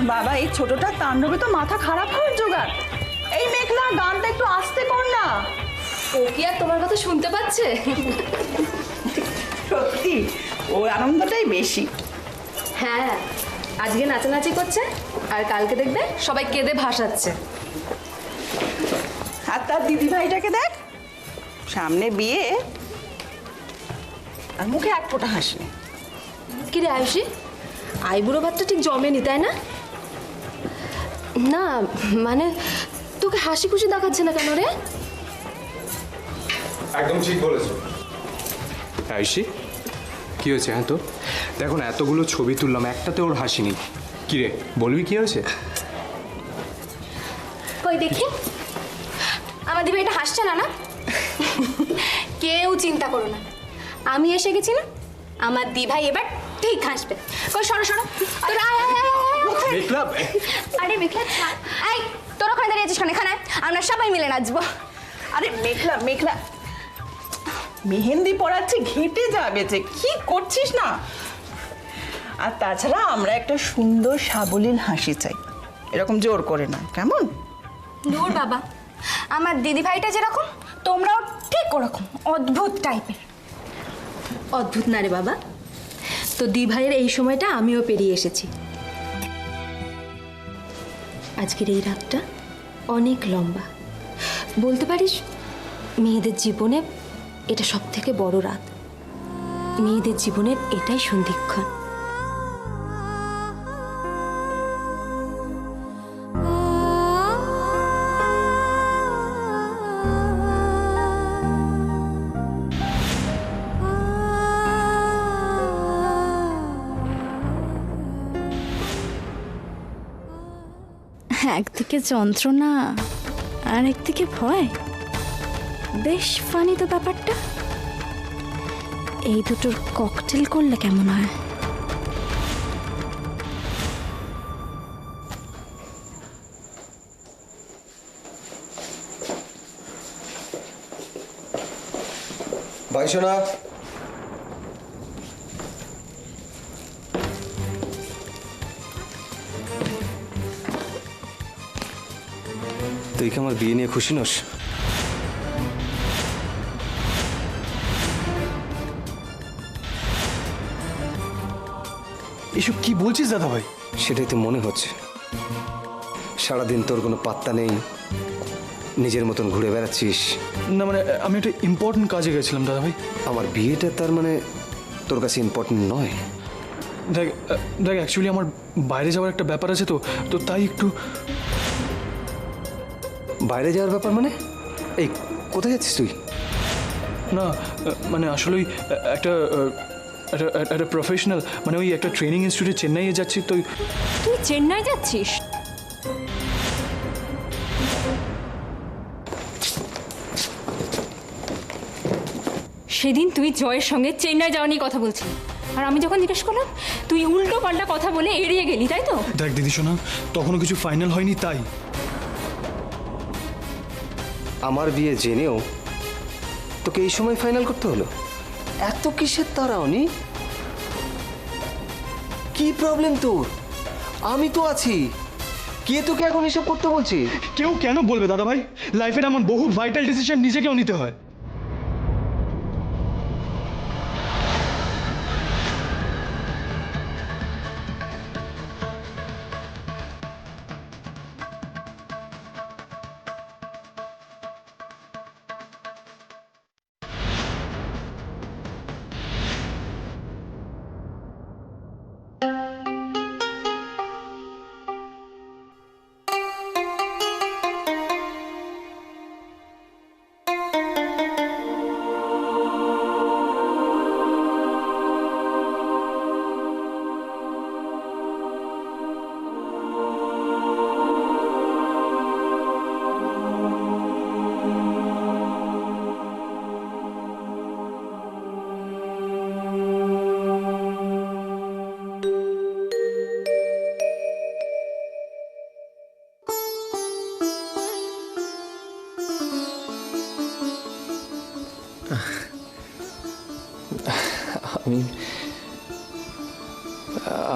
বাবা এই ছোটটা তাণ্ডবে তো মাথা খারাপ হওয়ার জোগাড়। এই মেঘলা গানটা একটু আস্তে কর না। ও কি আর তোমার কথা শুনতে পাচ্ছে? সত্যি ওর আনন্দটাই বেশি। হ্যাঁ, আজকে নাচানাচি করছে আর কালকে দেখবে সবাই কেঁদে ভাসাচ্ছে। আর তার দিদি ভাইটাকে দেখ, সামনে বিয়ে আর মুখে এক ফোঁটা হাসি। কি রে আয়ুষী, আইবুড়ো ভাতটা ঠিক জমেনি তাই না? না মানে তোকে হাসি খুশি দেখাচ্ছে না কেন রে? একদম ঠিক বলেছো আয়ুষী। কি হয়েছে? হ্যাঁ তো দেখো না, এতগুলো ছবি তুললাম, একটাতে ওর হাসি নেই। কি রে বলবি কি হয়েছে? কই দেখি আমার দিদি এটা হাসছে না। না কেউ চিন্তা করো না, আমি এসে গেছি না, আমার দি ভাই এবার ঠিক হাসবে। কই সরো সরো তোরা, আয় আয় আয় আয়। দেখলাম আরে মেঘলা এই তোর ওখানে দাঁড়িয়ে আছিস কেন? এখানে আমরা সবাই মিলে নাচবো। আরে মেঘলা মেঘলা মেহেন্দি পড়াচ্ছে, ঘেঁটে যাবে যে, কি করছিস না? আর তাছাড়া আমরা একটা সুন্দর সাবলীল হাসি চাই, এরকম জোর করে না, কেমন? দূর বাবা, আমার দিদি ভাইটা যেরকম তোমরাও ঠিক ওরকম অদ্ভুত টাইপের। অদ্ভুত না রে বাবা, তো দি ভাইয়ের এই সময়টা আমিও পেরিয়ে এসেছি। আজকের এই রাতটা অনেক লম্বা, বলতে পারিস মেয়েদের জীবনে এটা সব থেকে বড় রাত। মেয়েদের জীবনের এটাই সন্ধিক্ষণ। একদিকে যন্ত্রণা আর একদিকে ভয়, বেশ ফানি তো ব্যাপারটা। এই দুটোর ককটেল করলে কেমন হয়? বাইশোনা, তুই কি আমার বিয়ে নিয়ে খুশি নস? এসব কি বলছিস দাদা ভাই? সেটাই তো মনে হচ্ছে। সারাদিন তোর কোনো পাত্তা নেই, নিজের মতন ঘুরে বেড়াচ্ছিস। না মানে আমি একটা ইম্পর্টেন্ট কাজে গেছিলাম দাদা ভাই। আমার বিয়েটা তার মানে তোর কাছে ইম্পর্টেন্ট নয়? দেখ দেখ অ্যাকচুয়ালি আমার বাইরে যাওয়ার একটা ব্যাপার আছে, তো তো তাই একটু। বাইরে যাওয়ার ব্যাপার মানে? এই কোথায় যাচ্ছিস তুই? না মানে আসলে ওই একটা একটা একটা প্রফেশনাল মানে ওই একটা ট্রেনিং ইনস্টিটিউটে চেন্নাইয়ে যাচ্ছি তো। তুই চেন্নাই যাচ্ছিস? সেদিন তুই জয়ের সঙ্গে চেন্নাই যাওয়া নিয়ে কথা বলছিলি, আর আমি যখন জিজ্ঞেস করলাম তুই উল্টো পাল্টা কথা বলে এড়িয়ে গেলি, তাই তো? দেখ দিদি শোনা, তখনও কিছু ফাইনাল হয়নি তাই। আমার বিয়ে জেনেও তোকে এই সময় ফাইনাল করতে হলো? এত কিসের তারা অনি? কি প্রবলেম তোর? আমি তো আছি, কে তোকে এখন এসব করতে বলছি? কেউ কেন বলবে দাদা ভাই? লাইফের এমন বহু ভাইটাল ডিসিশন নিজেকেও নিতে হয়।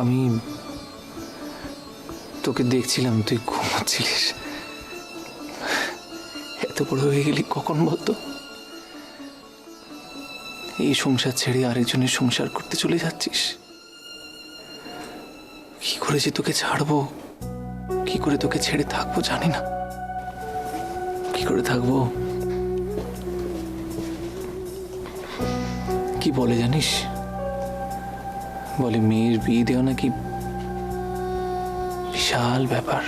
আমি তোকে দেখছিলাম, তুই ঘুমাচ্ছিলিস। এত বড় হয়ে গেলি কখন বলতো? এই সংসার ছেড়ে আরেকজনের সংসার করতে চলে যাচ্ছিস। কি করে যে তোকে ছাড়বো, কি করে তোকে ছেড়ে থাকবো জানি না। কি করে থাকবো? কি বলে জানিস? বলে মেয়ের বিয়ে দেওয়া নাকি বিশাল ব্যাপার,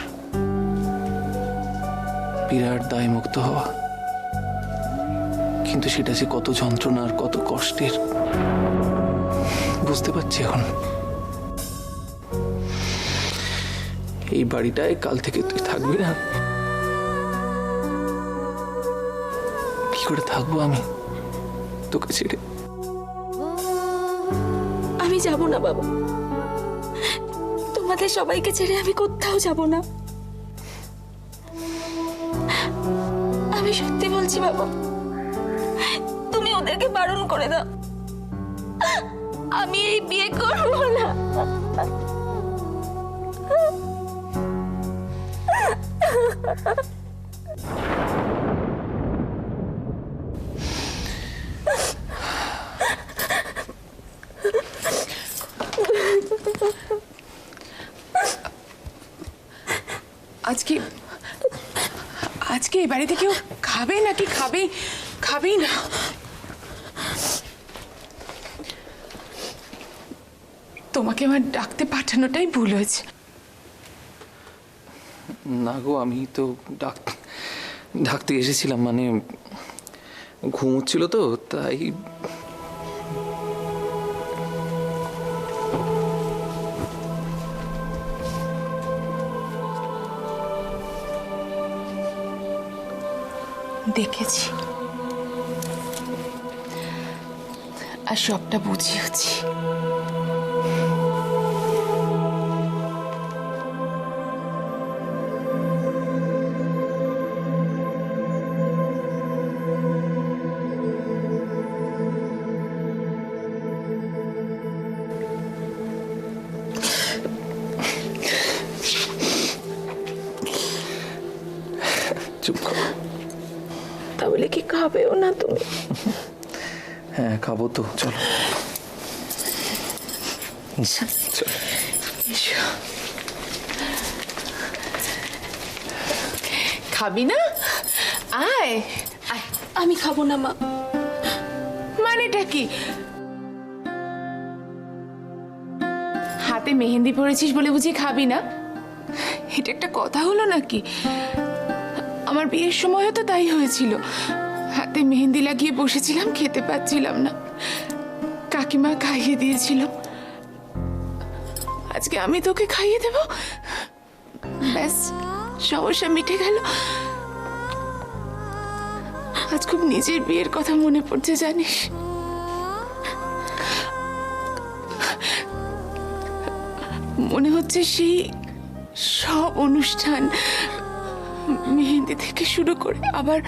বিরাট দায় মুক্ত হওয়া। কিন্তু সেটা যে কত যন্ত্রণা আর কত কষ্টের বুঝতে পারছি এখন। এই বাড়িটায় কাল থেকে তুই থাকবি না। কি করে থাকবো আমি তোকে ছেড়ে? আমি যাব না বাবু, তোমাদের সবাইকে ছেড়ে আমি কোথাও যাব না। আমি সত্যি বলছি বাবু, তুমি ওদেরকে বারণ করে দাও, আমি এই বিয়ে করব না। আজকে আজকে এই বাড়িতে কেউ খাবে নাকি খাবেই না? তোমাকে আমার ডাকতে পাঠানোটাই ভুল হয়েছে। না গো, আমি তো ডাকতে এসেছিলাম, মানে ঘুম হচ্ছিল তো তাই। দেখেছি আর সবটা বুঝিয়েছি। চুপ করো। তাহলে কি খাবেও না তুমি? হ্যাঁ খাবো তো, চলো চলো। খাবি না? আয় আয়। আমি খাবো না মা। মানেটা কি? হাতে মেহেন্দি পরেছিস বলে বুঝি খাবি না? এটা একটা কথা হলো নাকি? আমার বিয়ের সময়ও তো তাই হয়েছিল। হাতে মেহেন্দি লাগিয়ে বসেছিলাম, খেতে পাচ্ছিলাম না, কাকিমা খাইয়ে দিয়েছিল। আজকে আমি তোকে খাইয়ে দেব, ব্যাস সমস্যা মিটে গেল। আজ খুব নিজের বিয়ের কথা মনে পড়ছে জানিস। মনে হচ্ছে সেই সব অনুষ্ঠান, মেহেন্দি থেকে শুরু করে আবার,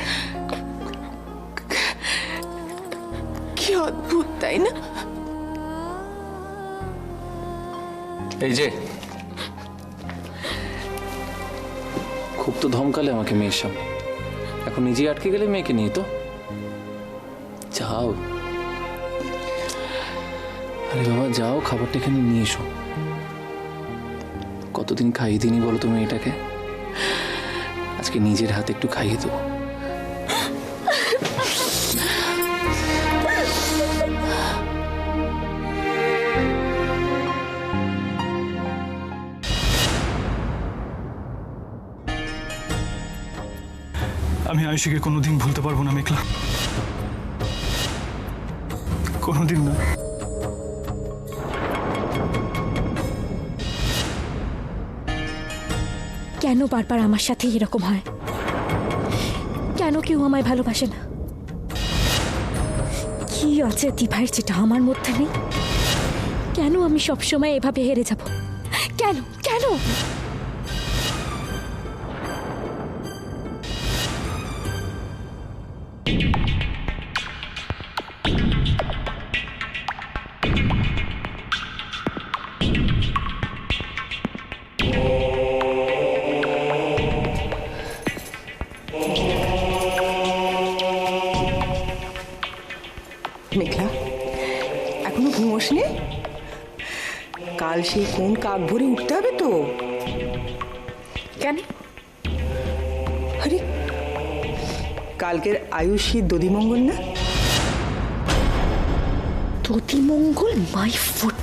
কি অদ্ভুত তাই না? এই যে খুব তো ধমকালে আমাকে মেয়ের সামনে, এখন নিজেই আটকে গেলে মেয়েকে নিয়ে। তো যাও, আরে বাবা যাও, খাবারটা এখানে নিয়ে এসো। কতদিন খাইয়ে দিনি বলো তুমি এটাকে? আজকে নিজের হাতে একটু খাইয়ে দেবো। আমি আয়ুষীকে কোনোদিন ভুলতে পারবো না মেঘলা, কোনোদিন না। কেন বারবার আমার সাথে এরকম হয়? কেন কেউ আমায় ভালোবাসে না? কি আছে দিভাইয়ের যেটা আমার মধ্যে নেই? কেন আমি সবসময় এভাবে হেরে যাব? কেন কেন? উঠোসনি? কাল সেই কোন কাক ভরে উঠতে হবে তো। কেন? আরে কালকের আয়ুষী দধিমঙ্গল না? দধিমঙ্গল মাই ফুট।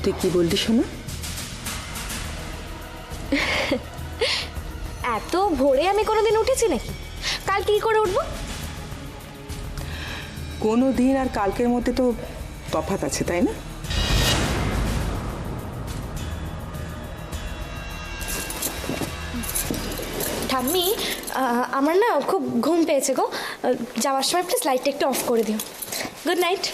তুই কি বললি শোনা? এত ভোরে আমি কোনোদিন উঠেছি নাকি? কাল কি করে উঠবো? কোনো দিন আর কালকের মধ্যে তো তফাৎ আছে, তাই না? ঠাম্মি, আমার না খুব ঘুম পেয়েছে গো। যাওয়ার সময় প্লিজ লাইটটা একটু অফ করে দিও। Good night.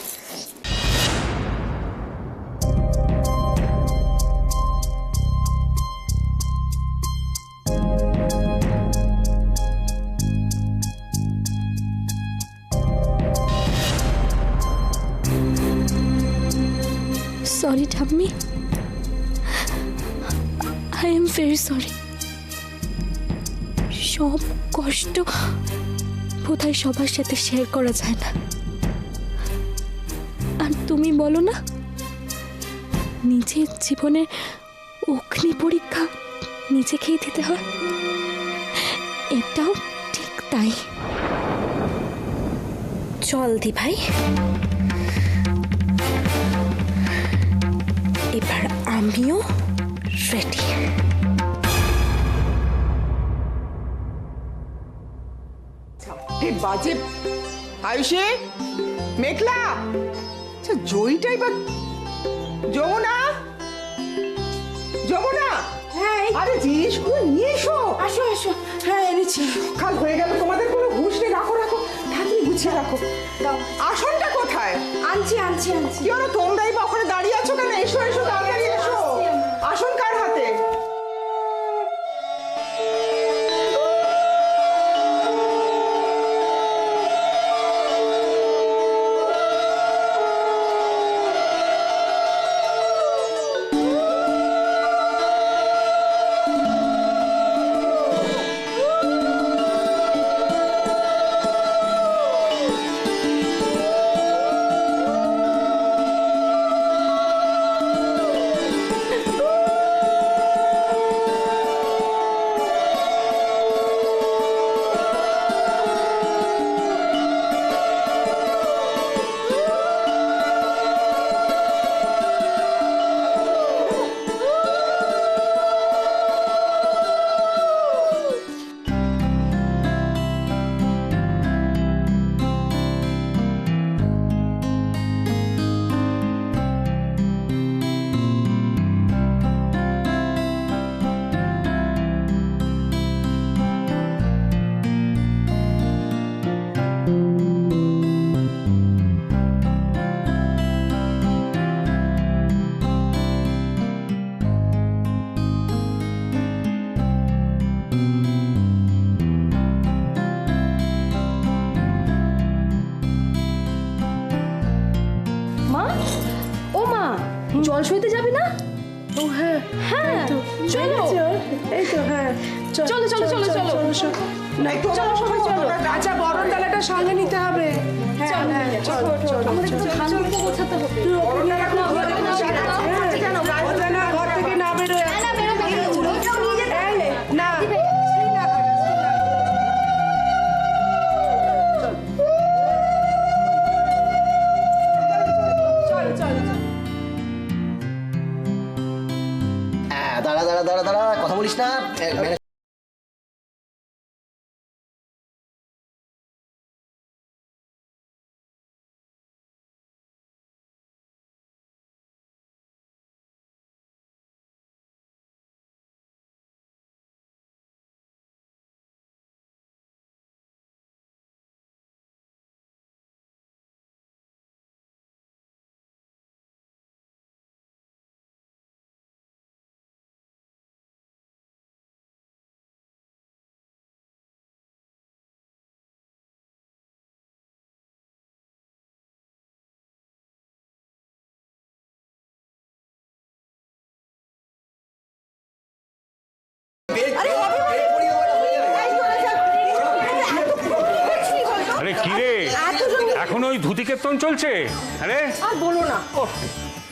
সরি ঠাম্মি, আই এম ভেরি সরি। সব কষ্ট বোধহয় সবার সাথে শেয়ার করা যায় না। আর তুমি বলো না, নিজের জীবনের অগ্নি পরীক্ষা নিজেকেই দিতে হয়, এটাও ঠিক তাই। চল দি ভাই, এবার আমিও রেডি। বাজে আয়ুষে, মেঘলা, আচ্ছা জয়টাই বা যমুনা, যমুনা, হ্যাঁ আরে জিনিসগুলো নিয়ে এসো। আসো আসো, হ্যাঁ এনেছি। কাল হয়ে গেল, তোমাদের কোনো হুঁশ নেই। রাখো রাখো, তাড়াতাড়ি গুছিয়ে রাখো। দাও, আসনটা কোথায়? আনছি আনছি আনছি। কি হলো তোমরাই বা ওখানে দাঁড়িয়ে আছো কেন? এসো এসো, তাড়াতাড়ি এসো। আসন কার হাতে? জল সইতে যাবে না? ও হ্যাঁ হ্যাঁ, চলো। এই তো হ্যাঁ, চলো চলো চলো চলো। না চলো সবাই চলো। আচ্ছা বরণ ডালাটা সঙ্গে নিতে হবে। হ্যাঁ হ্যাঁ চলো চলো। আমাদের তো ধানগুলো গোছাতে হবে। তুই বরণ ডালাটা ঘর থেকে না বেরোয়। না বেরোবে না। না দাঁড়া দাঁড়া দাঁড়া দাঁড়া, কথা বলিস না। আরে হবে মানে? এই চলে যাও। আরে কি রে এখন ওই ধুতি কীর্তন চলছে? আরে আর বলো না।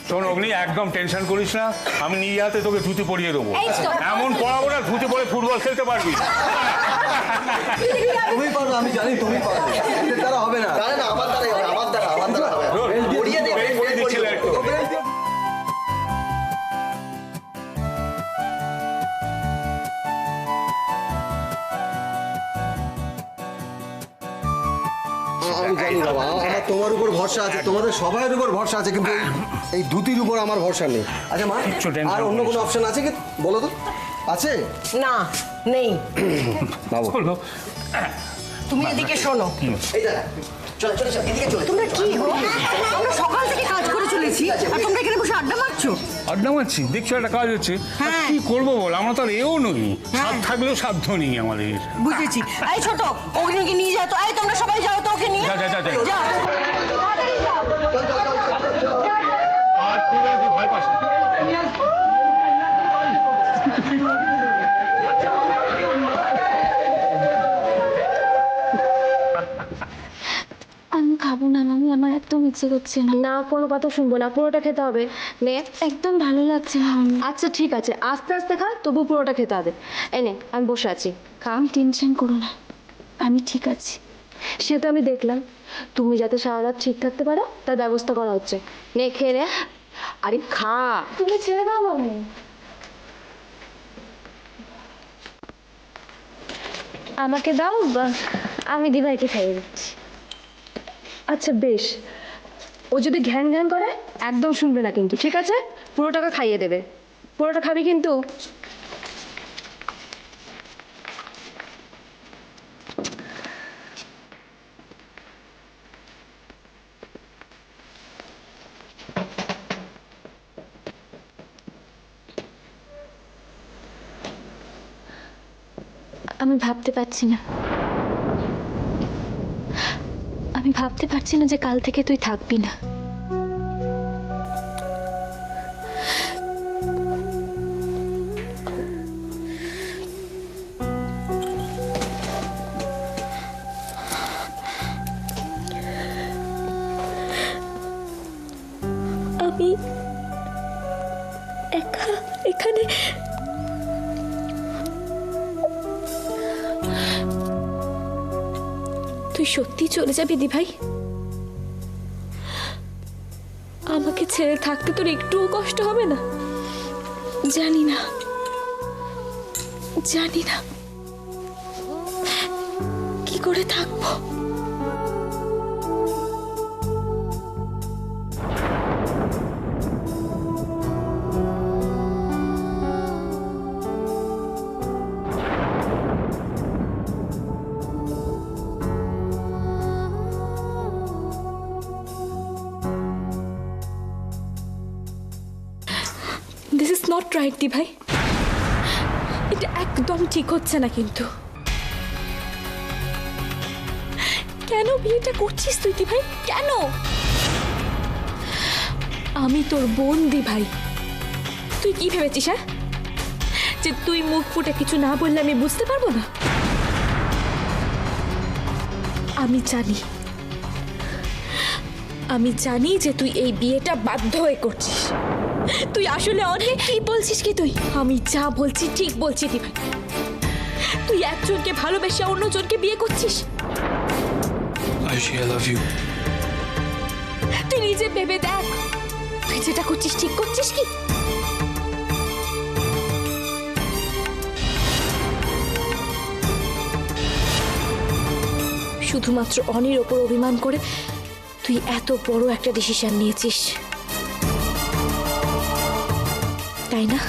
শোন অগ্নি, একদম টেনশন করিস না, আমি নিজে হাতে তোকে ধুতি পরিয়ে দেবো। এই তো। এমন পড়াবো না ধুতি পরে ফুটবল খেলতে পারবি। তুমি পারবে, আমি জানি তুমি পারবে। এদের দ্বারা হবে না। না না, আমার দ্বারাই হবে, আমার দ্বারা হবে। পরিয়ে দে, পরিয়ে দিচ্ছিলে একটু। আমি জানি বাবা, আমার তোমার উপর ভরসা আছে, তোমাদের সবার উপর ভরসা আছে, কিন্তু এই ধুতির উপর আমার ভরসা নেই। আচ্ছা মা, কিচ্ছু tension আর অন্য কোনো অপশন আছে কি বলো তো? আছে? না, নেই। বাবু বলো। তুমি এদিকে শোনো। এই দাঁড়া, চলো চলো চলো, এদিকে চলো। তোমরা কি গো? আমরা সকাল থেকে কাজ করে চলেছি আর তোমরা এখানে বসে আড্ডা মারছো? আড্ডা মারছি, দেখছো একটা কাজ হচ্ছে। আর কি করবো বল, আমরা তো আর এও নই, সাধ থাকলেও সাধ্য নেই আমাদের। বুঝেছি। এই ছোট, অগ্নিকে নিয়ে যাও তো। এই তোমরা সবাই যাও তো ওকে নিয়ে। যা যা যা যা। যাও। তাড়াতাড়ি যাও। আর ঠিক আছে, ভয় পাস না। আমি খাবো না মামি, আমার একদম ইচ্ছে করছে না। না, কোনো কথা শুনবো না, পুরোটা খেতে হবে। নে। একদম ভালো লাগছে না মামি। আচ্ছা ঠিক আছে, আস্তে আস্তে খা, তবু পুরোটা খেতে হবে। এই নে, আমি বসে আছি, খা। টেনশন করো না, আমি ঠিক আছি। সে তো আমি দেখলাম, তুমি যাতে সারা রাত ঠিক থাকতে পারো তার ব্যবস্থা করা হচ্ছে। নে, খেয়ে নে। আরে খা। তুমি ছেড়ে দাও মামি। আমাকে দাও, আমি দিভাইকে খাইয়ে দিচ্ছি। আচ্ছা বেশ, ও যদি ঘ্যান ঘ্যান করে একদম শুনবে না কিন্তু, ঠিক আছে? পুরোটাকে খাইয়ে দেবে। পুরোটা খাবি কিন্তু। আমি ভাবতে পারছি না, আমি ভাবতে পারছি না যে কাল থেকে তুই থাকবি না। আমি একা এখানে তুই সত্যি চলে যাবি দিভাই? আমাকে ছেড়ে থাকতে তোর একটুও কষ্ট হবে না? জানি না, জানি না কি করে থাকবো। This is not write the ভাই, এটা একদম ঠিক হচ্ছে না। কিন্তু কেন বিয়েটা করছিস তুই দি ভাই? কেন? আমি তোর বোন দি ভাই, তুই কি ভেবেছিস হ্যাঁ, যে তুই মুখ ফুটে কিছু না বললে আমি বুঝতে পারবো না? আমি জানি যে তুই এই বিয়েটা বাধ্য হয়ে করছিস। তুই আসলে অনেক কি বলছিস কি তুই? আমি যা বলছি ঠিক বলছি দি ভাই। তুই একজনকে ভালোবেসে অন্যজনকে বিয়ে করছিস। Ayushi, I love you. তুই নিজে ভেবে দেখ, তুই যেটা করছিস ঠিক করছিস কি? শুধুমাত্র অনির ওপর অভিমান করে তুই এত বড় একটা ডিসিশন নিয়েছিস, তাই না?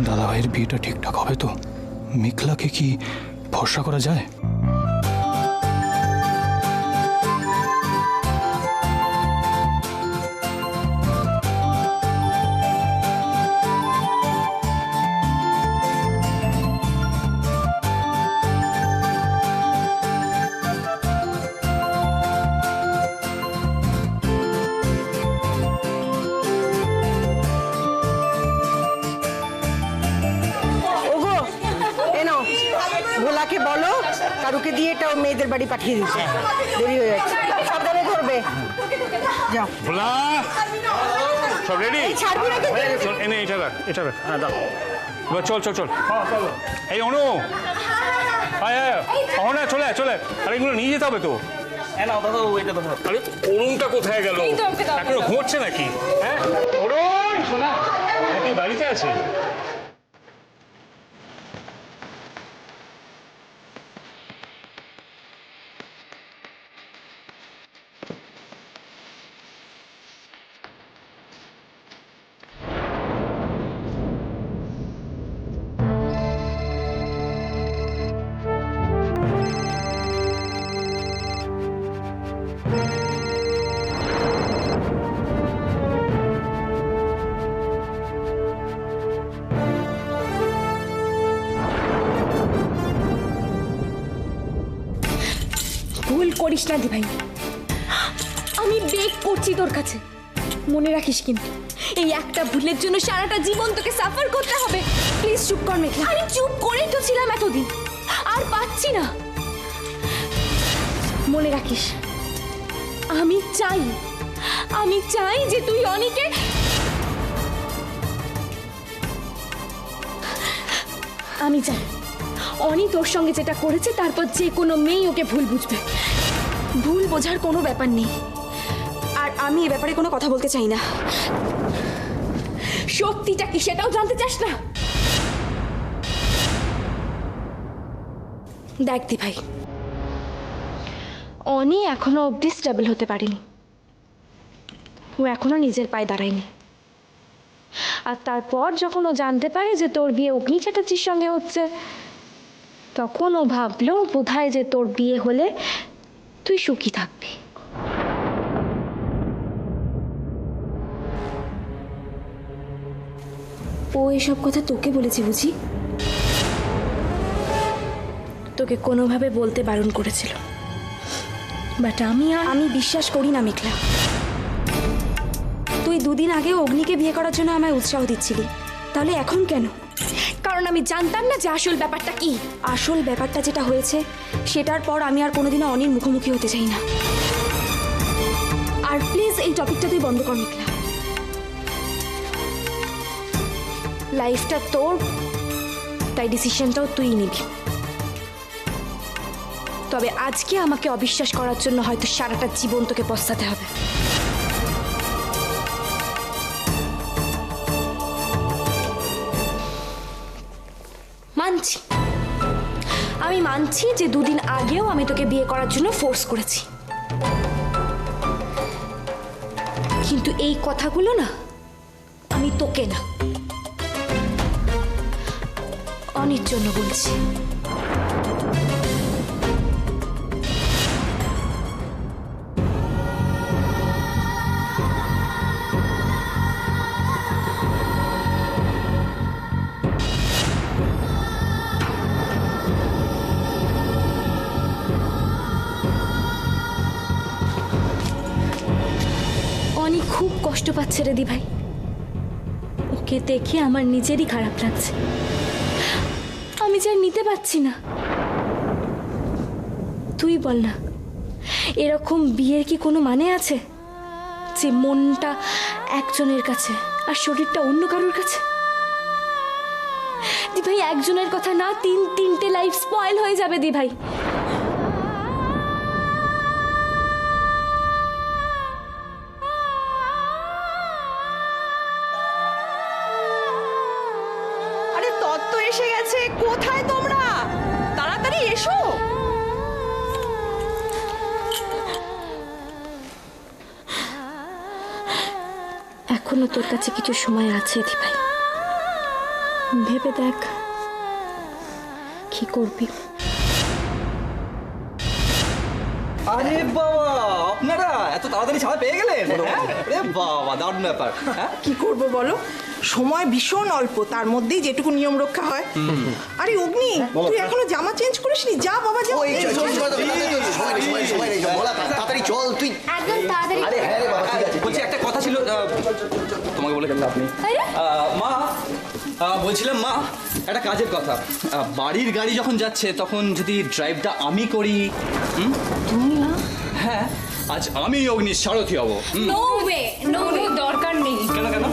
দাদাভাইয়ের বিয়েটা ঠিকঠাক হবে তো? মেঘলাকে কি ভরসা করা যায়? বলো কারুকে দিয়ে এটা ও মেয়েদের বাড়ি পাঠিয়ে দিচ্ছে, দেরি হয়ে যাচ্ছে। সাবধানে ধরবে, যাও। ভোলা সব রেডি? ছাড়বি না কিন্তু। এনে এটা রাখ, এটা রাখ। হ্যাঁ দাও, এবার চল চল চল। এই অনু, আয় আয় অহনা, চলে আয়, চলে আয়। আরে এগুলো নিয়ে যেতে হবে তো। আরে অরুণটা কোথায় গেল? এখনো ঘুমোচ্ছে নাকি? হ্যাঁ অরুণ, শোনা কি বাড়িতে আছে? ভুল করিস না দি ভাই, আমি বেগ করছি তোর কাছে, মনে রাখিস কিন্তু এই একটা ভুলের জন্য সারাটা জীবন তোকে সাফার করতে হবে। প্লিজ চুপ কর মেঘলা। আমি চুপ করেই তো ছিলাম এতদিন, আর পাচ্ছি না। মনে রাখিস, আমি চাই যে তুই অনিকে আমি চাই অনি তোর সঙ্গে যেটা করেছে তারপর যে কোনো মেয়ে ওকে ভুল বুঝবে। ভুল বোঝার কোনো ব্যাপার নেই, আর আমি এ ব্যাপারে কোনো কথা বলতে চাই না। সত্যিটা কি সেটাও জানতে চাস না? দেখ দি ভাই, অনি এখনো অবধি স্টেবল হতে পারেনি, ও এখনো নিজের পায়ে দাঁড়ায়নি। আর তারপর যখন ও জানতে পারে যে তোর বিয়ে অগ্নি চ্যাটার্জির সঙ্গে হচ্ছে, তখন ও ভাবলো বোধহয় যে তোর বিয়ে হলে তুই সুখী থাকবি। ও এসব কথা তোকে বলেছে বুঝি? তোকে কোনোভাবে বলতে বারণ করেছিল, বাট আমি বিশ্বাস করি না মেঘলা। তুই দুদিন আগে অগ্নিকে বিয়ে করার জন্য আমায় উৎসাহ দিচ্ছিলি, তাহলে এখন কেন? কারণ আমি জানতাম না যে আসল ব্যাপারটা কি। আসল ব্যাপারটা যেটা হয়েছে সেটার পর আমি আর কোনোদিনও অনির মুখোমুখি হতে চাই না। আর প্লিজ এই টপিকটা তুই বন্ধ কর মেঘলা। লাইফটা তোর, তাই ডিসিশনটাও তুই নিবি। তবে আজকে আমাকে অবিশ্বাস করার জন্য হয়তো সারাটা জীবন তোকে পস্তাতে হবে। আমি মানছি যে দুদিন আগেও আমি তোকে বিয়ে করার জন্য ফোর্স করেছি, কিন্তু এই কথাগুলো না আমি তোকে না অনির জন্য বলছি। অনি খুব কষ্ট পাচ্ছে রে দি ভাই, ওকে দেখে আমার নিজেরই খারাপ লাগছে। আমি যা নিতে পারছি না। তুই বল না, এরকম বিয়ের কি কোনো মানে আছে যে মনটা একজনের কাছে আর শরীরটা অন্য কারোর কাছে? দি ভাই, একজনের কথা না তিনটে লাইফ স্পয়েল হয়ে যাবে দি ভাই। এসে গেছে, কোথায় তোমরা? তাড়াতাড়ি এসো। এখনো তোর কাছে কিছু সময় আছে দি ভাই, ভেবে দেখ কি করবি। আরে বাবা, আপনারা এত তাড়াতাড়ি ছাড়া পেয়ে গেলেন? আরে বাবা, দারুণ ব্যাপার। কি করব বলো, সময় ভীষণ অল্প, তার মধ্যেই যেটুকু নিয়ম রক্ষা হয়। আরে অগ্নি, তুই এখনো জামা চেঞ্জ করিসনি? যা বাবা যা। তাড়াতাড়ি চল তুই। একদম তাড়াতাড়ি। আরে হ্যাঁ রে বাবা, ঠিক আছে। বলছি একটা কথা ছিল, তোমাকে বলে গেলাম আপনি। মা বলছিলাম মা, একটা কাজের কথা। বাড়ির গাড়ি যখন যাচ্ছে তখন যদি ড্রাইভটা আমি করি। তুমি না? হ্যাঁ, আজ আমি অগ্নির সারথি হব। নো ওয়ে, নো দরকার নেই। কেন কেন?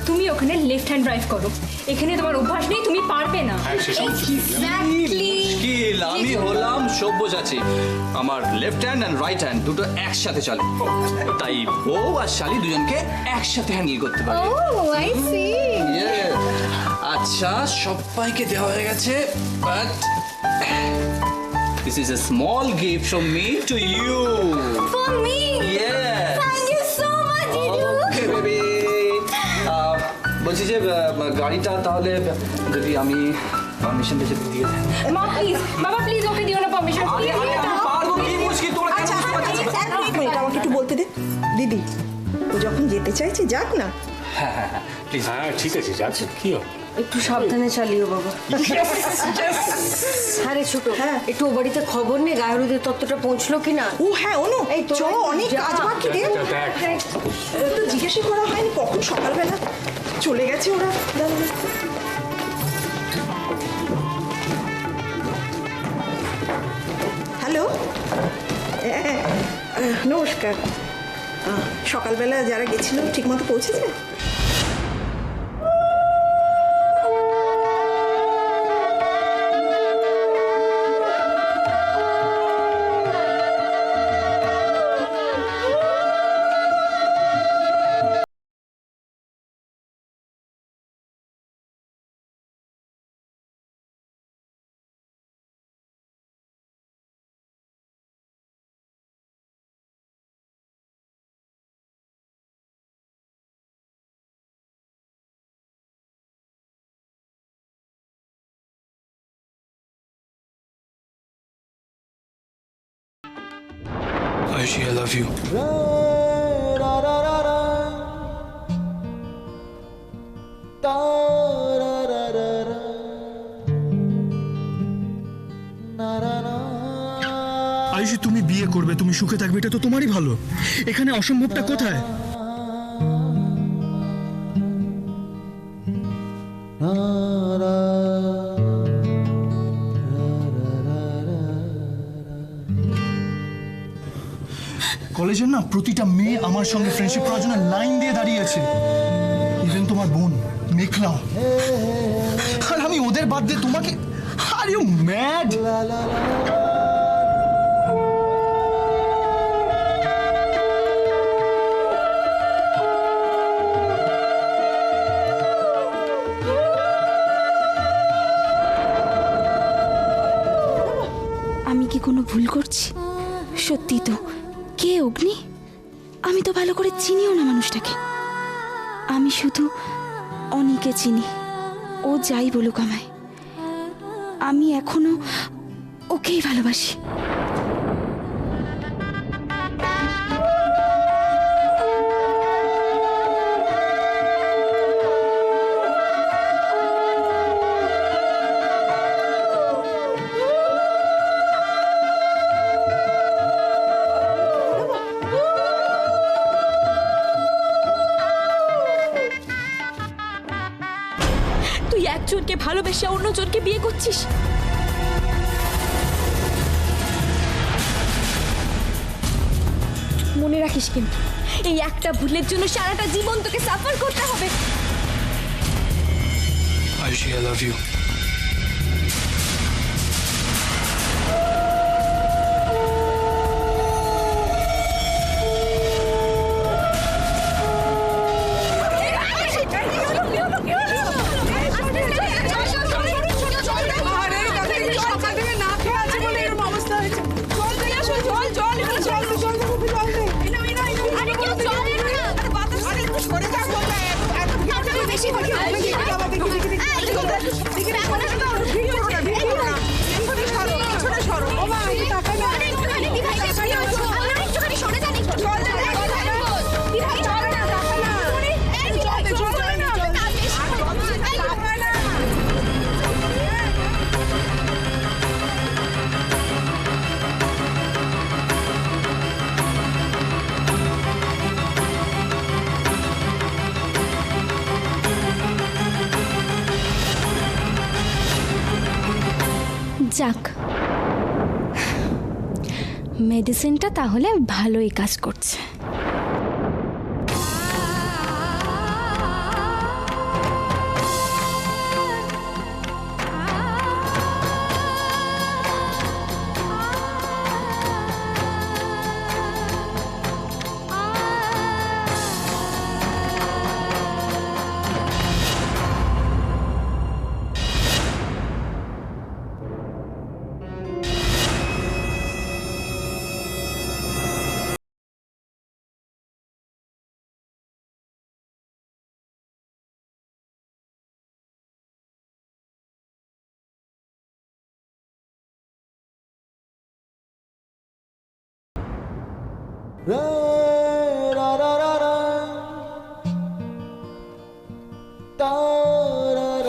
তুমি ওখানে লেফট হ্যান্ড ড্রাইভ করো, এখানে তোমার অভ্যাস নেই, তুমি পারবে না। মুশকিল, আমি হলাম সব্যসাচী, আমার লেফট হ্যান্ড আর রাইট হ্যান্ড দুটো একসাথে চলে, তাই বউ আর শালি দুজনকে একসাথে হ্যান্ডেল করতে পারে। I see. আচ্ছা, সবাইকে দেওয়া হয়ে গেছে, but this is a small gift from me to you. For me? Yes. Thank you so much, Didu. Okay, baby. বলছি যে গাড়িটা তাহলে যদি আমি পারমিশনটা যদি দিয়ে দেন। মা প্লিজ, বাবা প্লিজ ওকে দিও না পারমিশন। পারবো, কি মুশকিল, তোমরা কেন বুঝতে পারছো না? এক মিনিট আমাকে একটু বলতে দে দিদি, ও যখন যেতে চাইছে যাক না। হ্যাঁ, প্লিজ। হ্যাঁ ঠিক আছে, যাচ্ছে কি হবে। একটু সাবধানে চালিও বাবা। হ্যাঁ রে ছোট, একটু ও বাড়িতে খবর নেই গায়রুদের তত্ত্বটা পৌঁছলো কিনা। ও হ্যাঁ অনু, এই তো চলো অনেক কাজ বাকি রে। হ্যাঁ, তো জিজ্ঞাসা করা হয়নি কখন সকালবেলা চলে গেছে ওরা। হ্যালো, নমস্কার। সকালবেলা যারা গেছিল ঠিক মতো পৌঁছেছে? Ayushi, I love you. Ayushi, তুমি বিয়ে করবে, তুমি সুখে থাকবে, এটা তো তোমারই ভালো। এখানে অসম্ভবটা কোথায়? কলেজের না প্রতিটা মেয়ে আমার সঙ্গে ফ্রেন্ডশিপ করার জন্য লাইন দিয়ে দাঁড়িয়ে আছে, ইভেন তোমার বোন মেঘলাও। আর আমি ওদের বাদ দিয়ে তোমাকে, আর ইউ ম্যাড? আমি কি কোনো ভুল করছি? সত্যি তো, কে অগ্নি? আমি তো ভালো করে চিনিও না মানুষটাকে। আমি শুধু অনিকে চিনি, ও যাই বলুক আমায়, আমি এখনো ওকেই ভালোবাসি। তুই একজনকে ভালোবেসে অন্যজনকে বিয়ে করছিস। মনে রাখিস কিন্তু, এই একটা ভুলের জন্য সারাটা জীবন তোকে সাফার করতে হবে। Ayushi, I love you. বেশি যাক, মেডিসিনটা তাহলে ভালোই কাজ করছে।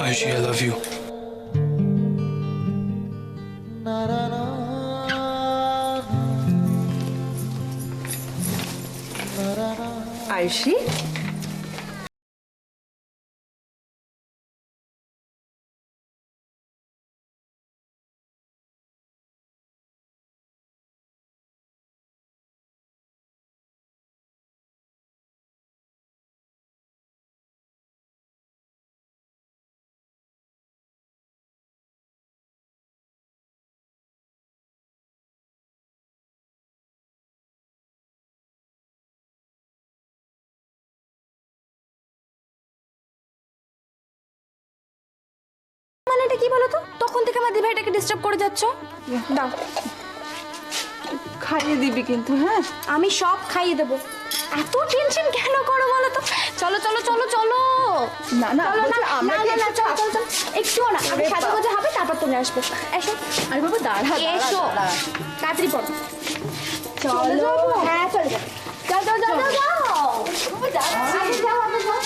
Aishi, I love you. Ayushi, মানে এটা কি বলো তো? তখন থেকে আমার দিভাইটাকে ডিস্টার্ব করে যাচ্ছ। দাও, খাইয়ে দিবি কিন্তু। হ্যাঁ, আমি সব খাইয়ে দেবো। এত টেনশন কেন করো বলো তো? চলো চলো চলো চলো। না না, চলো না, আমরা না, না, না, চলো চলো চলো। একটুও না, আমি সাজুগুজু হবে তারপর তুমি আসবে। এসো। আরে বাবা দাঁড়া, এসো, তাড়াতাড়ি পড়ো। চলো, হ্যাঁ চলে যাও। যাও যাও যাও যাও যাও। আগে যাও, আগে যাও।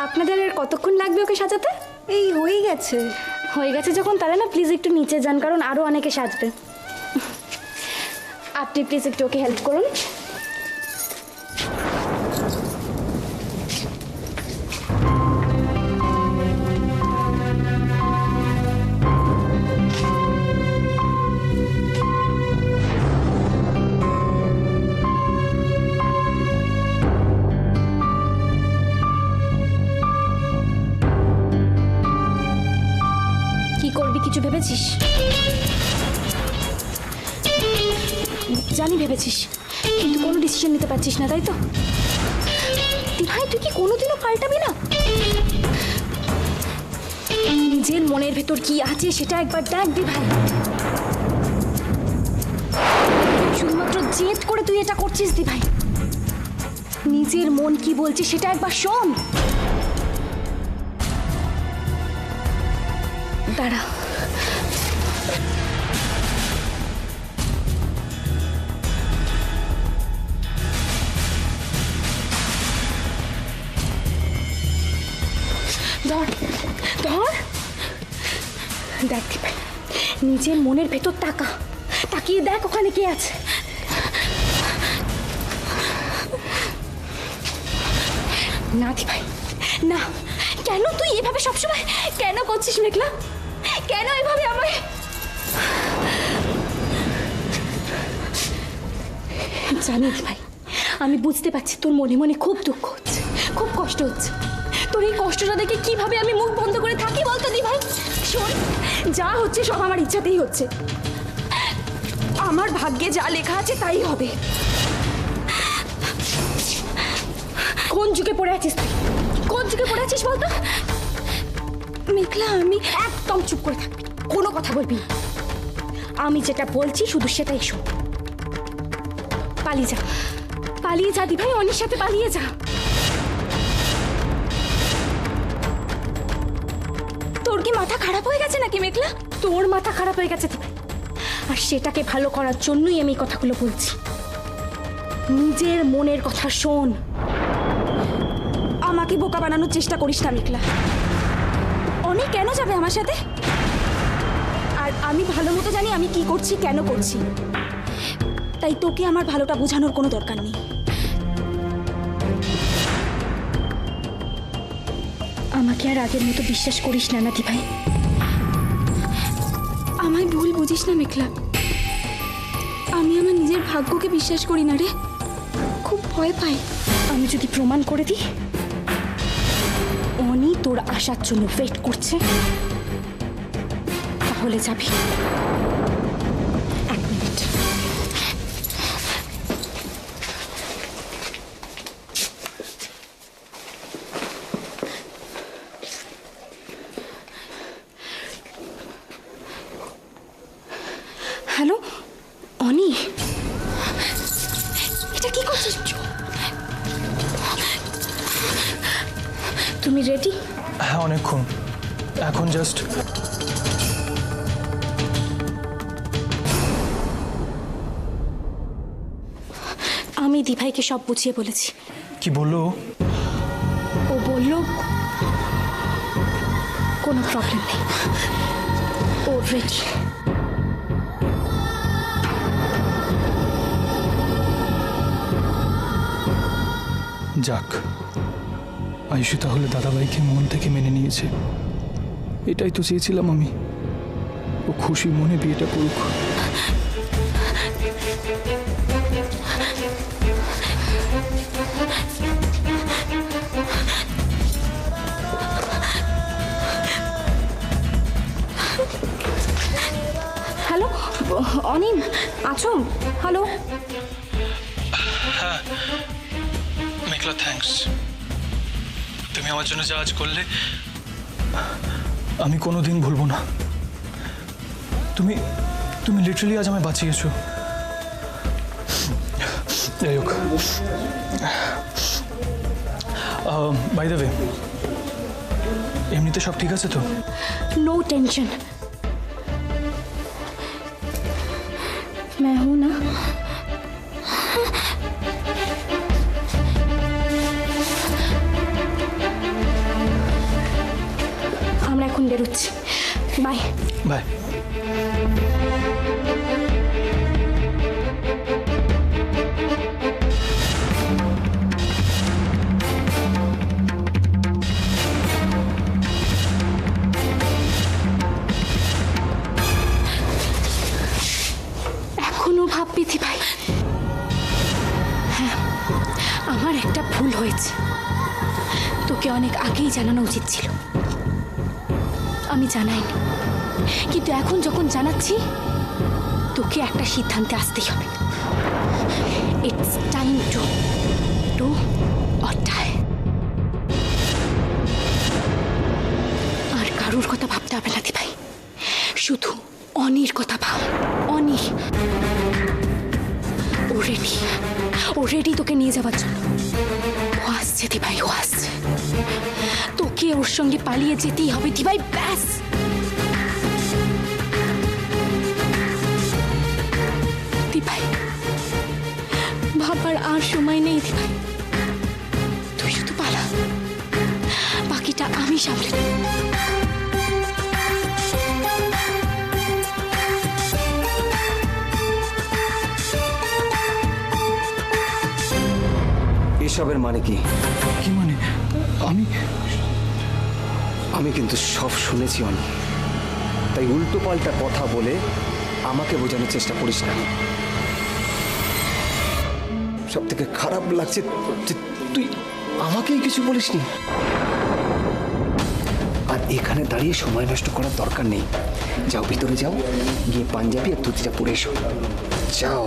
আপনাদের আর কতক্ষণ লাগবে ওকে সাজাতে? এই হয়ে গেছে। হয়ে গেছে যখন, তাহলে না প্লিজ একটু নিচে যান, কারণ আরও অনেকে সাজবে। আপনি প্লিজ একটু ওকে হেল্প করুন। কি করবি কিছু ভেবেছিস? জানি ভেবেছিস, কিন্তু কোনো ডিসিশন নিতে পারছিস না, তাই তো? ভাই তুই কি কোনোদিনও পাল্টাবি না? নিজের মনের ভেতর কি আছে সেটা একবার দেখ দি ভাই। শুধুমাত্র জেদ করে তুই এটা করছিস দি ভাই। নিজের মন কি বলছে সেটা একবার শোন। দাঁড়া, ধর ধর, দেখ ভাই, নিজের মনের ভেতর তাকা, তাকিয়ে দেখ ওখানে কে আছে। না দি ভাই, না। কেন তুই এভাবে সবসময় কেন করছিস মেঘলা? কেন এভাবে আমায়? জানি ভাই, আমি বুঝতে পারছি তোর মনে মনে খুব দুঃখ হচ্ছে, খুব কষ্ট হচ্ছে। তোর এই কষ্টটা দেখে কিভাবে আমি মুখ বন্ধ করে থাকি বলতো দি ভাই? শোন, যা হচ্ছে সব আমার ইচ্ছাতেই হচ্ছে। আমার ভাগ্যে যা লেখা আছে তাই হবে। কোন যুগে পড়ে আছিস তুই? কোন যুগে পড়ে আছিস বলতো? মেঘলা, আমি একদম চুপ করে থাকবি, কোনো কথা বলবি না। আমি যেটা বলছি শুধু সেটাই শোন। পালিয়ে যা, পালিয়ে যা দি ভাই, অনির সাথে পালিয়ে যা। তোর কি মাথা খারাপ হয়ে গেছে নাকি মেঘলা? তোর মাথা খারাপ হয়ে গেছে দি ভাই, আর সেটাকে ভালো করার জন্যই আমি কথাগুলো বলছি। নিজের মনের কথা শোন, আমাকে বোকা বানানোর চেষ্টা করিস না মেঘলা। অনেক কেন যাবে আমার সাথে? আর আমি ভালো মতো জানি আমি কি করছি, কেন করছি। তাই তোকে আমার ভালোটা বোঝানোর কোনো দরকার নেই। আমাকে আর আগের মতো বিশ্বাস করিস না নাতি ভাই। আমায় ভুল বুঝিস না মেঘলা, আমি আমার নিজের ভাগ্যকে বিশ্বাস করি না রে, খুব ভয় পাই। আমি যদি প্রমাণ করে দিই অনি তোর আসার জন্য ওয়েট করছে, তাহলে যাবি। এক মিনিট। হ্যালো অনি, এটা কি করছিস? তুমি রেডি? হ্যাঁ অনেকক্ষণ, এখন জাস্ট আমি দিভাইকে সব বুঝিয়ে বলেছি। কি বললো? ও বলল কোনো প্রবলেম নেই, ও রেডি। যাক, আয়ুষী তাহলে দাদাভাইকে মন থেকে মেনে নিয়েছে। এটাই তো চেয়েছিলাম আমি, ও খুশি মনে বিয়েটা করুক। হ্যালো অনিম, আছো? হ্যালো। হ্যাঁ মেঘলা, থ্যাঙ্কস। তুমি আমার জন্য যা আজ করলে আমি কোনোদিন ভুলবো না। তুমি তুমি লিটারালি আজ আমায় বাঁচিয়েছো। যাই হোক, বাই দ্য ওয়ে, এমনিতে সব ঠিক আছে তো? নো টেंशन, मैं हूं ना। আমরা এখন বেরোচ্ছি, বাই বাই। এখনো ভাববি ভাই? হ্যাঁ, আমার একটা ভুল হয়েছে, তোকে অনেক আগেই জানানো উচিত ছিল, আমি জানাইনি। কিন্তু এখন যখন জানাচ্ছি তোকে একটা সিদ্ধান্তে আসতেই হবে। It's time to do or die. আর কারুর কথা ভাবতে হবে না ভাই, শুধু অনির কথা ভাব। অনি ও রেডি তোকে নিয়ে যাওয়ার জন্য। ও আসছে ভাই, ও আসছে। তোকে ওর সঙ্গে পালিয়ে যেতেই হবে ভাই, ব্যাস। ভাই ভাববার আর সময় নেই ভাই, তুই শুধু পালা, বাকিটা আমি সামলে নেব। এসবের মানে কি? কি মানে? আমি কিন্তু সব শুনেছি অনেক, তাই উল্টো পাল্টা কথা বলে আমাকে বোঝানোর চেষ্টা করিস না। সব থেকে খারাপ লাগছে যে তুই আমাকেই কিছু বলিসনি। আর এখানে দাঁড়িয়ে সময় নষ্ট করার দরকার নেই। যাও ভিতরে যাও, গিয়ে পাঞ্জাবি আর ধুতিটা পরে এসো। যাও।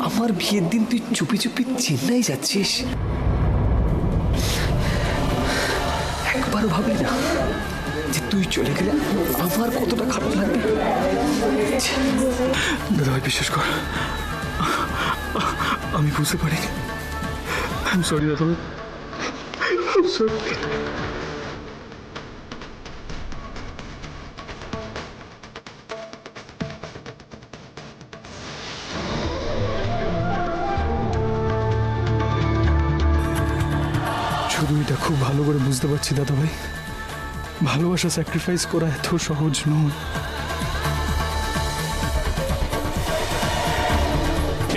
আমার বিয়ের দিন তুই চুপি চুপি চেন্নাই যাচ্ছিস? একবার ভাবলি না যে তুই চলে গেলে আমার কতটা খারাপ লাগবে? দাদা ভাই বিশ্বাস কর, আমি বুঝতে পারিনি। আই এম সরি দাদা ভাই, আই এম সরি। শুধু এটা খুব ভালো করে বুঝতে পারছি দাদা ভাই, ভালোবাসা স্যাক্রিফাইস করা এত সহজ নয়।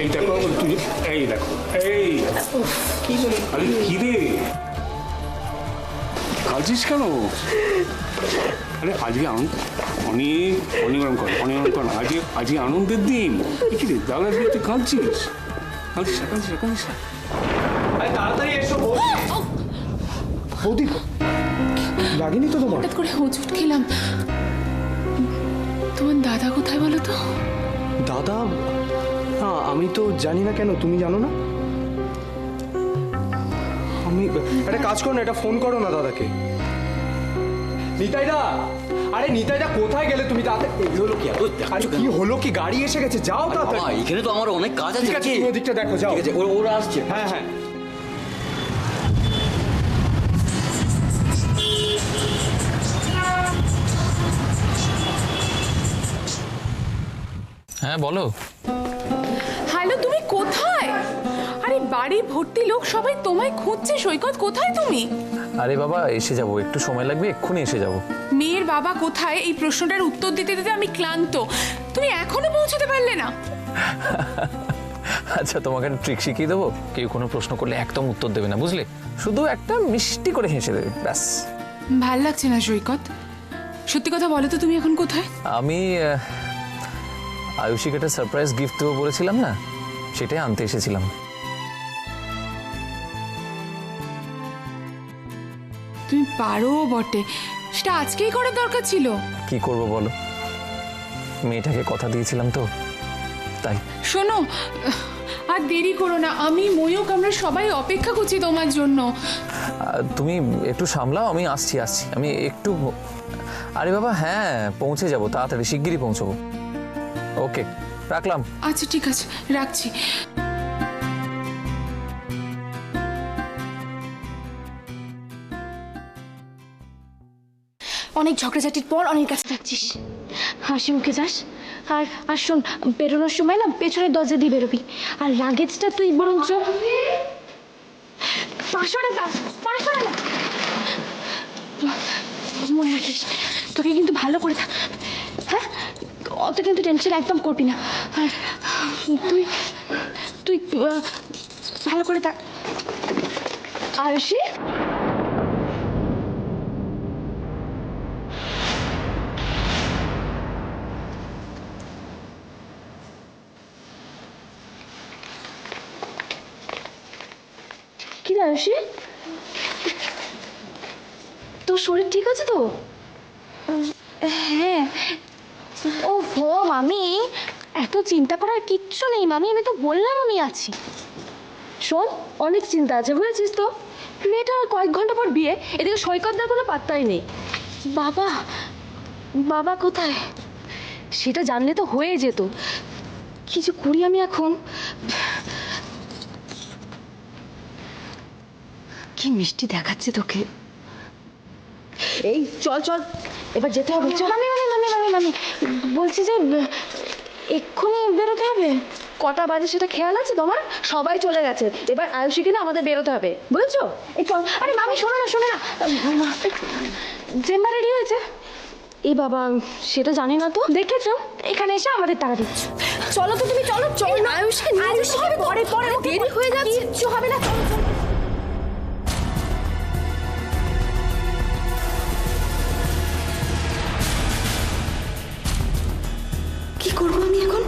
এই দেখো তুই, এই দেখো, এই আরে কি রে কাঁদছিস কেন? আরে আজকে অনেক অনিয়ম কর আজকে আনন্দের দিন। কি রে দাদা দিয়ে তুই কাঁদছিস? কাঁদছিস না। আরে তাড়াতাড়ি এসো বৌদি। লাগেনি তো তোমার? হঠাৎ করে হোঁচট খেলাম। তোমার দাদা কোথায় বলো তো? দাদা? না আমি তো জানি না, কেন তুমি জানো না? আমি একটা কাজ করো না, এটা ফোন করো না দাদাকে। নিতাইদা, আরে নিতাইদা কোথায় গেলে তুমি? দাদা এই হলো কি? আরে কি হলো কি? গাড়ি এসে গেছে, যাও তাড়াতাড়ি। এখানে তো আমার অনেক কাজ আছে। ঠিক আছে তুমি ওদিকটা দেখো, যাও। ঠিক আছে, ওরা আসছে। হ্যাঁ হ্যাঁ। হ্যাঁ বলো। হ্যালো, তুমি কোথায়? আরে বাড়ি ভর্তি লোক, সবাই তোমায় খুঁজছে। সৈকত কোথায় তুমি? আরে বাবা এসে যাবো, একটু সময় লাগবে, এক্ষুনি এসে যাবো। মেয়ের বাবা কোথায়, এই প্রশ্নটার উত্তর দিতে দিতে আমি ক্লান্ত। তুমি এখনো পৌঁছতে পারলে না? আচ্ছা তোমাকে ট্রিক শিখিয়ে দেবো, কেউ কোনো প্রশ্ন করলে একদম উত্তর দেবে না, বুঝলে? শুধু একটা মিষ্টি করে হেসে দেবে, ব্যাস। ভাল লাগছে না সৈকত, সত্যি কথা বলো তো, তুমি এখন কোথায়? আমি আয়ুষীকে একটা সারপ্রাইজ গিফট দেবো বলেছিলাম না, সেটাই আনতে এসেছিলাম। তুমি পারো বটে, সেটা আজকেই করার দরকার ছিল। কি করব বলো, মেয়েটাকে কথা দিয়েছিলাম তো, তাই। শোনো, আর দেরি করো না, আমি ময়ূক আমরা সবাই অপেক্ষা করছি তোমার জন্য। তুমি একটু সামলাও, আমি আসছি। আমি একটু, আরে বাবা হ্যাঁ পৌঁছে যাবো, তাড়াতাড়ি শিগগিরই পৌঁছবো। ওকে রাখলাম। আচ্ছা ঠিক আছে, রাখছি। অনেক ঝগড়াঝাটির পর অনেক কাছে থাকছিস, হাসি মুখে যাস। আর শোন, বেরোনোর সময় না পেছনের দরজা দিয়ে বেরোবি। আর লাগেজটা তুই বরঞ্চ মনে রাখিস, তোকে কিন্তু ভালো করে থাক, হ্যাঁ? অত কিন্তু টেনশন একদম করবি না। আর তুই ভালো করে থাক। আয়ুষী, কি আয়ুষী, তোর শরীর ঠিক আছে তো? হ্যাঁ। ও হো মামি, এত চিন্তা করার কিচ্ছু নেই মামি, আমি তো বললাম আমি আছি। শোন, অনেক চিন্তা আছে বুঝেছিস তো। মেয়েটা কয়েক ঘন্টা পর বিয়ে, এদিকে সৈকতদার কোনো পাত্তাই নেই। বাবা কোথায়? সেটা জানলে তো হয়ে যেত। কি যে করি আমি এখন। কি মিষ্টি দেখাচ্ছে তোকে। এই চল এবার যেতে হবে। মামি বলছি যে এক্ষুনি বেরোতে হবে। কটা বাজে সেটা খেয়াল আছে তোমার? সবাই চলে গেছে, এবার আয়ুষীকে না আমাদের বেরোতে হবে, বুঝেছো? এই চল। আরে মামি শোনো না, জেম্মা রেডি হয়েছে? এই বাবা, সেটা জানি না তো। দেখেছো এখানে এসে আমাদের টাকা দিচ্ছ। চলো তো তুমি, চলো না। আয়ুষকে পরে দেরি হয়ে যাচ্ছে, কিচ্ছু হবে না। চলো। কি করবো আমি এখন?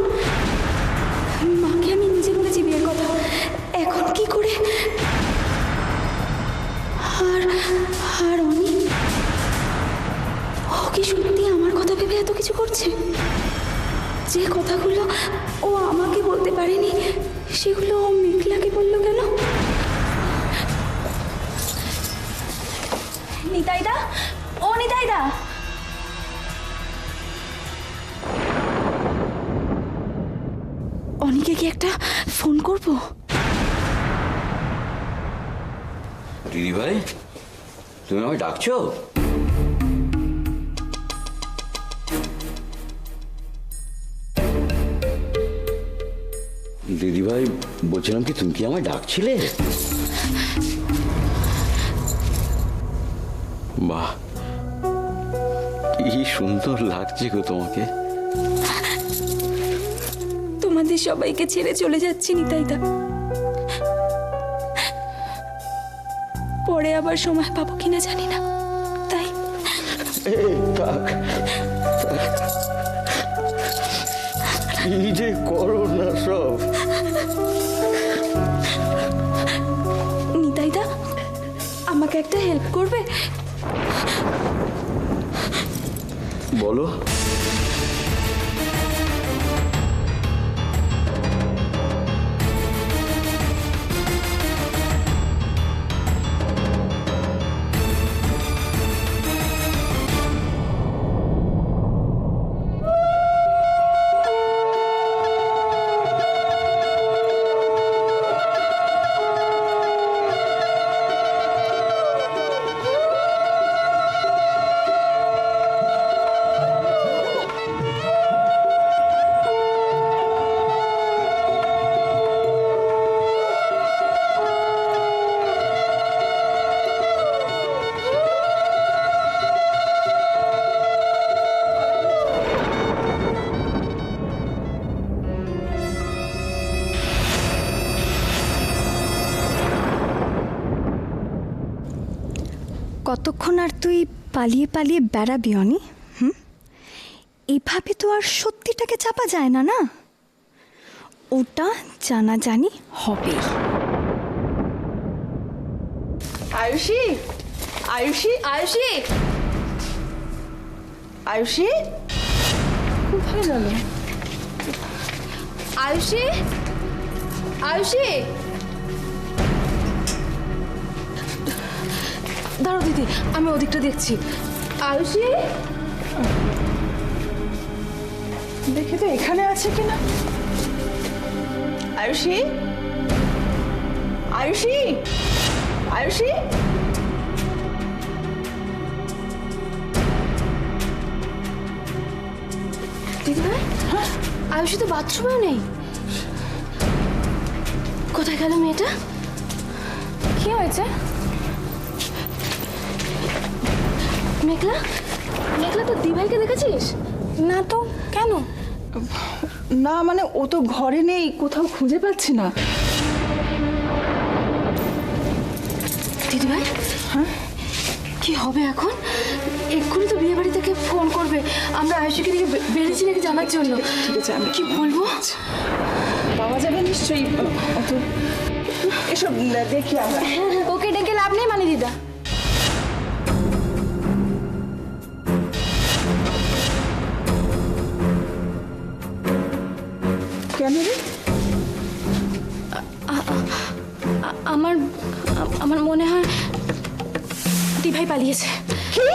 মাকে আমি নিজে বলেছি বিয়ের কথা, এখন কি করে? আর অনেক, ও কি সত্যি আমার কথা ভেবে এত কিছু করছে? যে কথাগুলো ও আমাকে বলতে পারেনি সেগুলো ও মেঘলাকে বললো কেন? নিতাইদা, ও নিতাইদা, অনিকে কি একটা ফোন করবো? দিদি ভাই, তুমি আমায় ডাকছো? দিদি ভাই বলছিলাম কি, তুমি কি আমায় ডাকছিলে? বাহ, কি সুন্দর লাগছে গো তোমাকে। তোমাদের বাড়িতে সবাইকে ছেড়ে চলে যাচ্ছি নিতাইদা। পরে আবার সময় পাবো কিনা জানি না, তাই কি যে করো না সব। নিতাইদা আমাকে একটা হেল্প করবে? বলো। কতক্ষণ আর তুই পালিয়ে পালিয়ে বেড়াবি অনি? এভাবে তো আর সত্যিটাকে চাপা যায় না, না? ওটা জানাজানি হবেই। আয়ুষী, আয়ুষী, আয়ুষী, আয়ুষী, কোথায় গেল? আয়ুষী, আয়ুষী, দাঁড়াও দিদি, আমি ওদিকটা দেখছি। আয়ুষী, দেখি তো এখানে আছে কিনা। আয়ুষী, আয়ুষী, আয়ুষী, দিদি ভাই, আয়ুষী তো বাথরুমেও নেই। কোথায় গেল মেয়েটা? কি হয়েছে? মেঘলা, মেঘলা তো দিভাইকে দেখেছিস? না তো, কেন? না মানে ও তো ঘরে নেই, কোথাও খুঁজে পাচ্ছি না। দিদি ভাই, হ্যাঁ কি হবে এখন? এক্ষুনি তো বিয়ে বাড়ি থেকে ফোন করবে আমরা আয়ুষীকে দিকে বেরিয়েছি নাকি জানার জন্য। ঠিক আছে, আমি কি বলবো? পাওয়া যাবে নিশ্চয়ই। অত এসব দেখি আমরা। ওকে ডেকে লাভ নেই মানে দিদা। কেন রে? আমার মনে হয় দিভাই পালিয়েছে। কি?